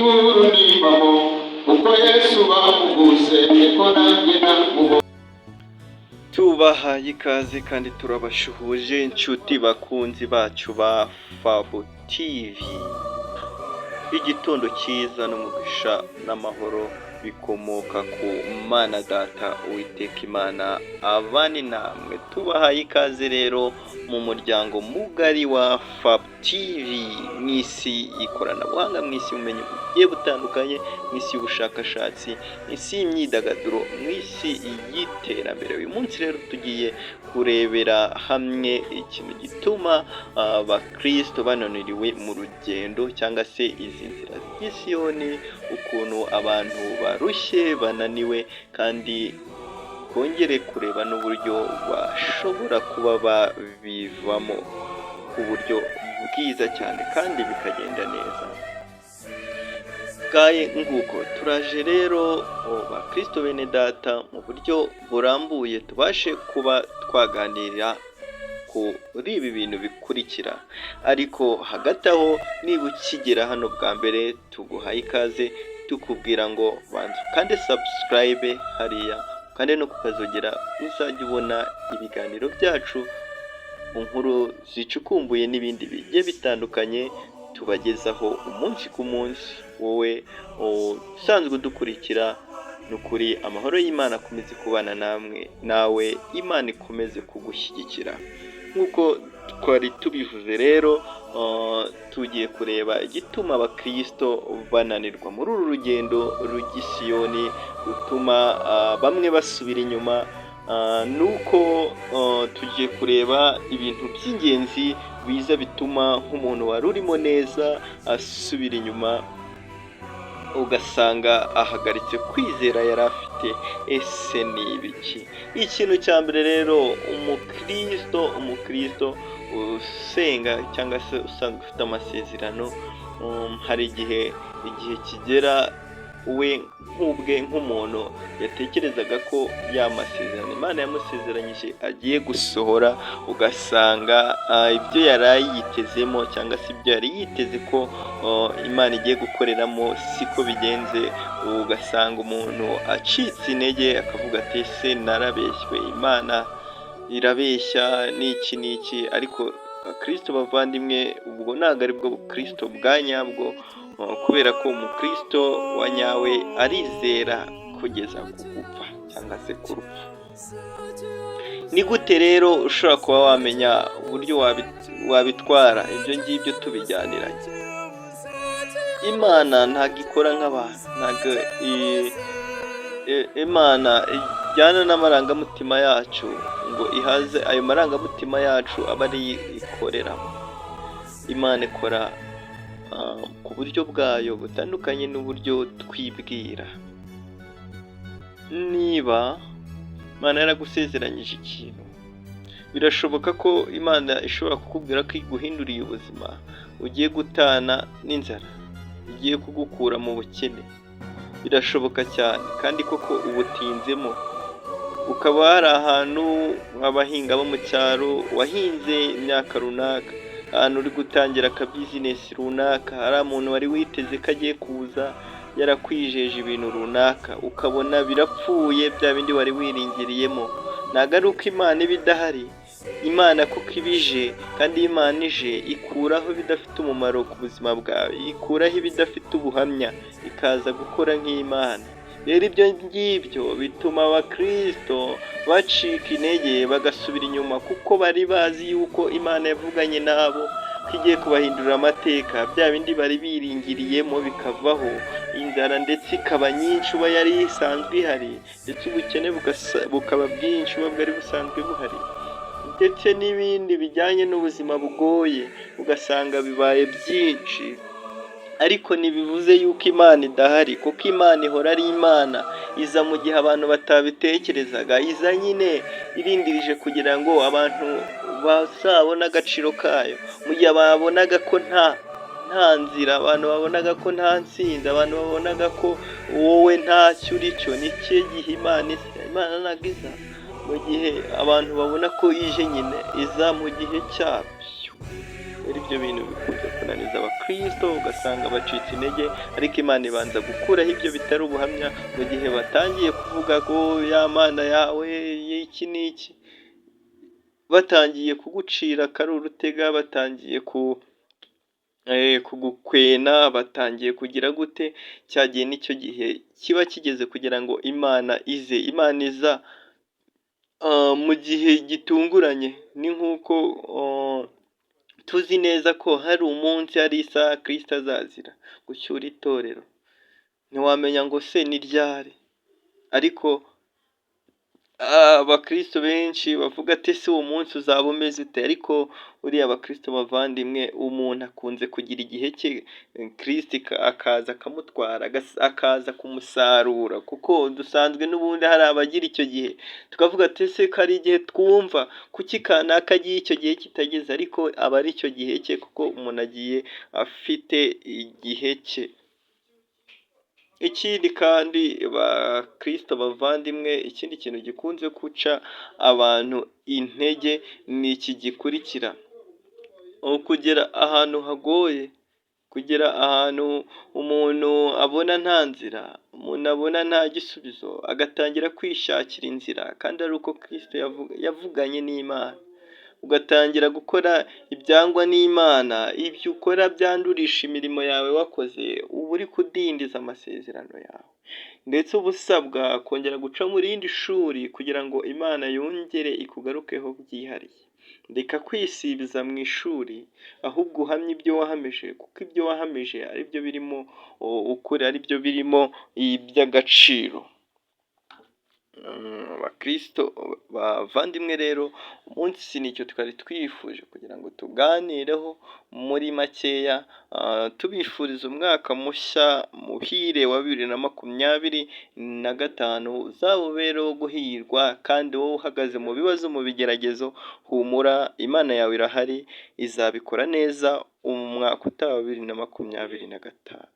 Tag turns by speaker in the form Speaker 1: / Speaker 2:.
Speaker 1: Burundi babo uko Yesu bamuguze niko nanjye namubo. Tubahaye ikaze kandi turabashuhuje inshuti bakunzi bacu ba Fabo TV. Igitondo cyiza n'umugisha n'amahoro bikomoka ku Mana Data Uwiteka Imana abani namwe. Tubahaye ikaze rero mu muryango mugari wa Fabo TV, mw'isi y'ikoranabuhanga, mw'isi y'ubumenyi bugiye butandukanye, mw'isi y'ubushakashatsi, mw'isi y'imyidagaduro, mw'isi y'iterambere. Uyu munsi rero tugiye kurebera hamwe ikintu gituma abakristo bananiriwe mu rugendo cyangwa se izi nzira z'Isiyoni, ukuntu abantu barushye bananiwe, kandi kongere kureba n'uburyo bashobora kuba babivamo ku buryo bwiza cyane kandi bikagenda neza. Gaye nguko turaje rero bakristo bene data mu buryo burambuye tubashe kuba twaganirira kuri ibi bintu bikurikira. Ariko hagati aho, niba ukigera hano bwa mbere, tuguhaye ikaze tukubwira ngo banza kandi subscribe hariya kandi no kukazogera uzajya ubona ibiganiro byacu, inkuru zicukumbuye n'ibindi bigiye bitandukanye tubagezaho umunsi ku munsi. Wowe usanzwe udukurikira, n'ukuri amahoro y'Imana akomeze kubana nawe, Imana ikomeze kugushyigikira. Nk'uko twari tubivuze rero, tugiye kureba igituma abakristo bananirwa muri uru rugendo rw'Isiyoni, rutuma bamwe basubira inyuma. Nuko tugiye kureba ibintu by'ingenzi biza bituma nk'umuntu wari urimo neza asubira inyuma, ugasanga ahagaritse kwizera yari afite. Ese ni ibiki? Ikintu cya mbere rero, umukristo usenga cyangwa se usanzwe ufite amasezerano, hari igihe kigera we nk'ubwe nk'umuntu yatekerezaga ko ya masezerano Imana yamusezeranyije agiye gusohora, ugasanga ibyo yari yitezemo cyangwa se ibyo yari yiteze ko Imana igiye gukoreramo siko bigenze. Ugasanga umuntu acitse intege akavuga ati ese narabeshywe, Imana irabeshya n'iki. Ariko Kristo bavandimwe, ubwo ntabwo ari bwo Kristo bwa nyabwo, kubera ko umukristo wa nyawe arizera kugeza ku gupfa cyangwa se ku rupfu. Ni gute rero ushobora kuba wamenya uburyo wabitwara ibyo ngibyo tubijyaniranye? Imana ntabwo ikora nk'abantu, ntabwo Imana ijyana n'amarangamutima yacu ngo ihaze ayo marangamutima yacu aba ari ikoreramo. Imana ikora ku buryo bwayo butandukanye n'uburyo twibwira. Niba Imana yaragusezeranyije ikintu, birashoboka ko Imana ishobora kukubwira ko iguhinduriye ubuzima, ugiye gutana n'inzara, igiye kugukura mu bukene. Birashoboka cyane, kandi koko ubutinzemo. Ukaba hari ahantu nk'abahinga bo mu cyaro, wahinze imyaka runaka, ahantu uri gutangira akabizinesi runaka, hari umuntu wari witeze ko agiye kuza yarakwijeje ibintu runaka, ukabona birapfuye bya bindi wari wiringiriyemo. Ntabwo ari uko Imana iba idahari. Imana kuko ibije, kandi Imana ije ikuraho ibidafite umumaro ku buzima bwawe, ikuraho ibidafite ubuhamya, ikaza gukora nk'Imana. Rero ibyo ngibyo bituma abakristo bacika intege bagasubira inyuma, kuko bari bazi yuko Imana yavuganye nabo ko igiye kubahindurira amateka. Bya bindi bari biringiriyemo bikavaho, inzara ndetse ikaba nyinshi uba yari isanzwe ihari, ndetse ubukene bukaba bwinshi uba bwari busanzwe buhari, ndetse n'ibindi bijyanye n'ubuzima bugoye ugasanga bibaye byinshi. Ariko ntibivuze yuko Imana idahari, kuko Imana ihora ari Imana. Iza mu gihe abantu batabitekerezaga, iza nyine irindirije kugira ngo abantu bazabone agaciro kayo. Mu gihe babonaga ko nta nzira, abantu babonaga ko nta ntsinzi, abantu babonaga ko wowe ntacyo uri cyo, ni cyo gihe Imana ntabwo iza. Mu gihe abantu babona ko ije, nyine iza mu gihe cyabyo. rero ibyo bintu bikunze kunaniza abakristo ugasanga bacitse intege, ariko Imana ibanza gukuraho ibyo bitari ubuhamya mu gihe batangiye kuvuga ngo ya Mana yawe y'iki n'iki, batangiye kugucira akari urutega, batangiye kugukwena, batangiye kugira gute, cya gihe nicyo gihe kiba kigeze kugira ngo Imana ize. Imana iza mu gihe gitunguranye, ni nk'uko tuzi neza ko hari umunsi, hari isaha Kristo azazira gucyura itorero, ntiwamenya ngo se ni ryari, ariko abakristo benshi bavuga ati ese uwo munsi uzaba umeze ute, ariko uriya abakristo bavandimwe, umuntu akunze kugira igihe cye, Kristo akaza akamutwara, akaza kumusarura, kuko dusanzwe n'ubundi hari abagira icyo gihe, tukavuga ati ese ko ari igihe twumva, kuki kanaka agiye icyo gihe kitageze, ariko aba ari icyo gihe cye, kuko umuntu agiye afite igihe cye. Ikindi kandi bakristo bavandimwe, ikindi kintu gikunze guca abantu intege ni iki gikurikira: kugera ahantu hagoye, kugera ahantu umuntu abona nta nzira, umuntu abona nta gisubizo, agatangira kwishakira inzira, kandi ari uko Kristo yavuganye n'Imana, ugatangira gukora ibyangwa n'Imana, ibyo ukora byandurisha imirimo yawe wakoze, uba uri kudindiza amasezerano yawe, ndetse uba usabwa kongera guca mu rindi shuri kugira ngo Imana yongere ikugarukeho byihariye. Reka kwisibiza mu ishuri, ahubwo uhamye ibyo wahamije, kuko ibyo wahamije ari byo birimo ukuri, ari byo birimo iby'agaciro. Abakristo bavandimwe rero, umunsi nicyo twari twifuje kugira ngo tuganireho muri makeya, tubifuriza umwaka mushya muhire wa 2025, uzabubere wo guhirwa, kandi wowe uhagaze mu bibazo, mu bigeragezo, humura, Imana yawe irahari, izabikora neza umwaka utaha wa 2025.